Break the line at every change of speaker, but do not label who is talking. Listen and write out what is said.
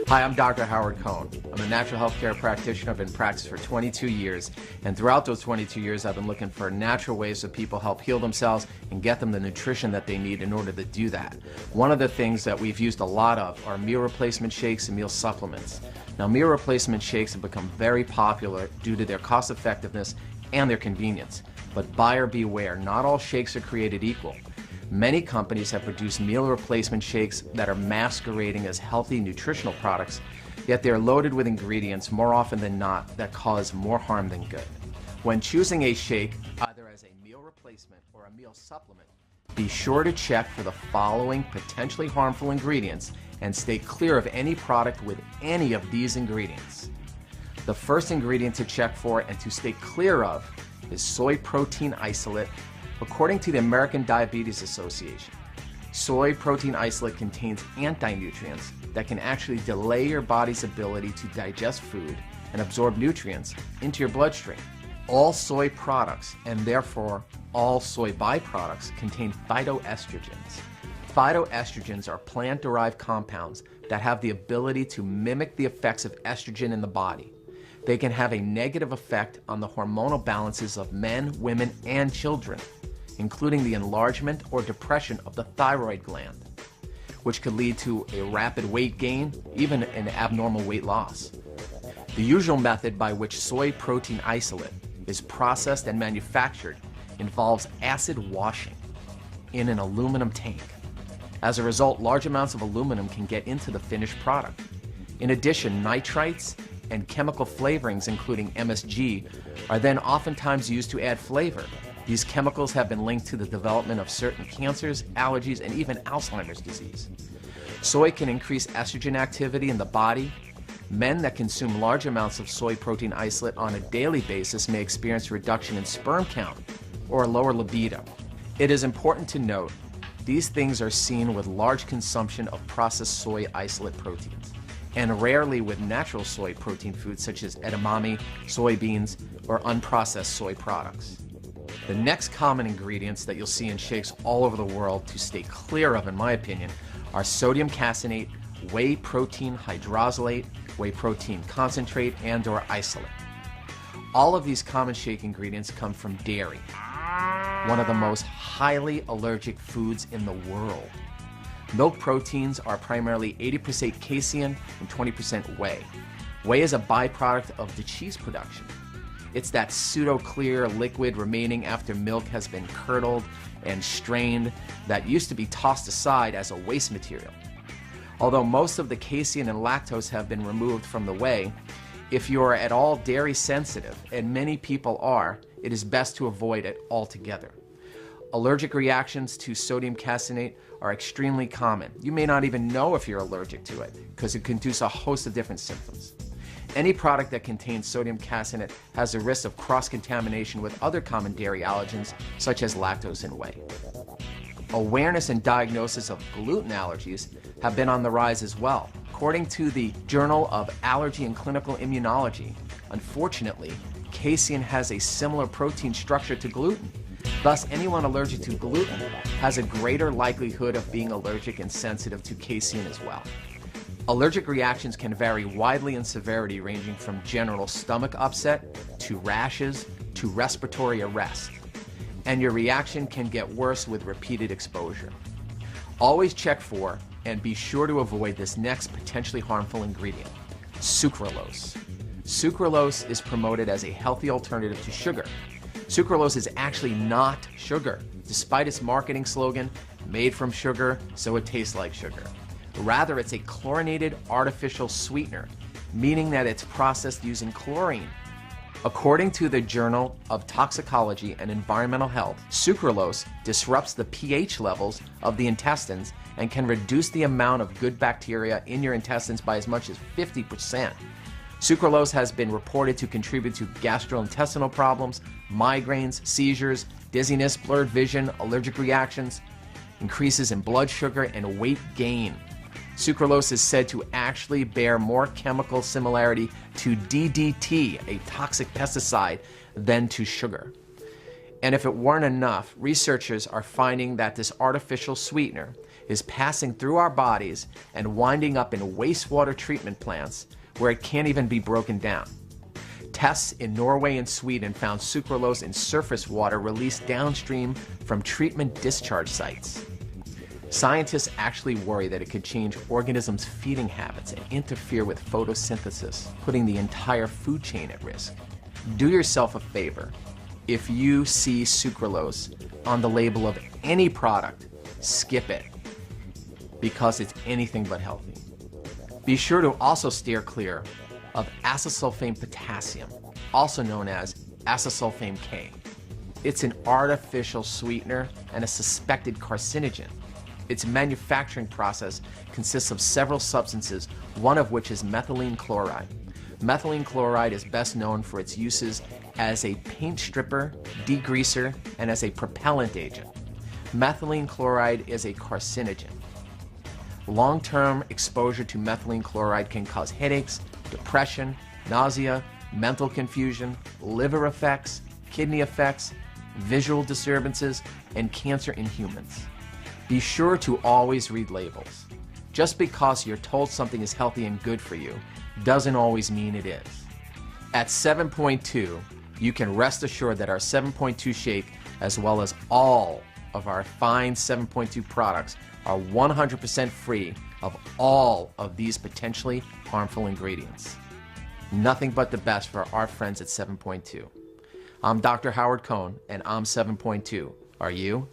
Hi, I'm Dr. Howard Cohn. I'm a natural healthcare practitioner. I've been in practice for 22 years, and throughout those 22 years, I've been looking for natural ways that people help heal themselves and get them the nutrition that they need in order to do that. One of the things that we've used a lot of are meal replacement shakes and meal supplements. Now, meal replacement shakes have become very popular due to their cost effectiveness and their convenience. But buyer beware, not all shakes are created equal. Many companies have produced meal replacement shakes that are masquerading as healthy nutritional products, yet they are loaded with ingredients more often than not that cause more harm than good. When choosing a shake, either as a meal replacement or a meal supplement, be sure to check for the following potentially harmful ingredients and stay clear of any product with any of these ingredients. The first ingredient to check for and to stay clear of is soy protein isolate. According to the American Diabetes Association, soy protein isolate contains anti-nutrients that can actually delay your body's ability to digest food and absorb nutrients into your bloodstream. All soy products, and therefore all soy byproducts, contain phytoestrogens. Phytoestrogens are plant-derived compounds that have the ability to mimic the effects of estrogen in the body. They can have a negative effect on the hormonal balances of men, women, and children, including the enlargement or depression of the thyroid gland, which could lead to a rapid weight gain, even an abnormal weight loss. The usual method by which soy protein isolate is processed and manufactured involves acid washing in an aluminum tank. As a result, large amounts of aluminum can get into the finished product. In addition, nitrites and chemical flavorings, including MSG, are then oftentimes used to add flavor. These chemicals have been linked to the development of certain cancers, allergies, and even Alzheimer's disease. Soy can increase estrogen activity in the body. Men that consume large amounts of soy protein isolate on a daily basis may experience a reduction in sperm count or a lower libido. It is important to note these things are seen with large consumption of processed soy isolate proteins, and rarely with natural soy protein foods such as edamame, soybeans, or unprocessed soy products. The next common ingredients that you'll see in shakes all over the world to stay clear of, in my opinion, are sodium caseinate, whey protein hydrolysate, whey protein concentrate, and/or isolate. All of these common shake ingredients come from dairy, one of the most highly allergic foods in the world. Milk proteins are primarily 80% casein and 20% whey. Whey is a byproduct of the cheese production. It's that pseudo-clear liquid remaining after milk has been curdled and strained that used to be tossed aside as a waste material. Although most of the casein and lactose have been removed from the whey, if you are at all dairy sensitive, and many people are, it is best to avoid it altogether. Allergic reactions to sodium caseinate are extremely common. You may not even know if you're allergic to it because it can induce a host of different symptoms. Any product that contains sodium caseinate has a risk of cross-contamination with other common dairy allergens such as lactose and whey. Awareness and diagnosis of gluten allergies have been on the rise as well. According to the Journal of Allergy and Clinical Immunology, unfortunately, casein has a similar protein structure to gluten. Thus, anyone allergic to gluten has a greater likelihood of being allergic and sensitive to casein as well. Allergic reactions can vary widely in severity, ranging from general stomach upset to rashes to respiratory arrest. And your reaction can get worse with repeated exposure. Always check for and be sure to avoid this next potentially harmful ingredient, sucralose. Sucralose is promoted as a healthy alternative to sugar. Sucralose is actually not sugar, despite its marketing slogan, made from sugar, so it tastes like sugar. Rather, it's a chlorinated artificial sweetener, meaning that it's processed using chlorine. According to the Journal of Toxicology and Environmental Health, sucralose disrupts the pH levels of the intestines and can reduce the amount of good bacteria in your intestines by as much as 50%. Sucralose has been reported to contribute to gastrointestinal problems, migraines, seizures, dizziness, blurred vision, allergic reactions, increases in blood sugar, and weight gain. Sucralose is said to actually bear more chemical similarity to DDT, a toxic pesticide, than to sugar. And if it weren't enough, researchers are finding that this artificial sweetener is passing through our bodies and winding up in wastewater treatment plants where it can't even be broken down. Tests in Norway and Sweden found sucralose in surface water released downstream from treatment discharge sites. Scientists actually worry that it could change organisms' feeding habits and interfere with photosynthesis, putting the entire food chain at risk. Do yourself a favor. If you see sucralose on the label of any product, skip it, because it's anything but healthy. Be sure to also steer clear of acesulfame potassium, also known as acesulfame K. It's an artificial sweetener and a suspected carcinogen. Its manufacturing process consists of several substances, one of which is methylene chloride. Methylene chloride is best known for its uses as a paint stripper, degreaser, and as a propellant agent. Methylene chloride is a carcinogen. Long-term exposure to methylene chloride can cause headaches, depression, nausea, mental confusion, liver effects, kidney effects, visual disturbances, and cancer in humans. Be sure to always read labels. Just because you're told something is healthy and good for you doesn't always mean it is. At 7.2, you can rest assured that our 7.2 shake, as well as all of our fine 7.2 products, are 100% free of all of these potentially harmful ingredients. Nothing but the best for our friends at 7.2. I'm Dr. Howard Cohn, and I'm 7.2. Are you?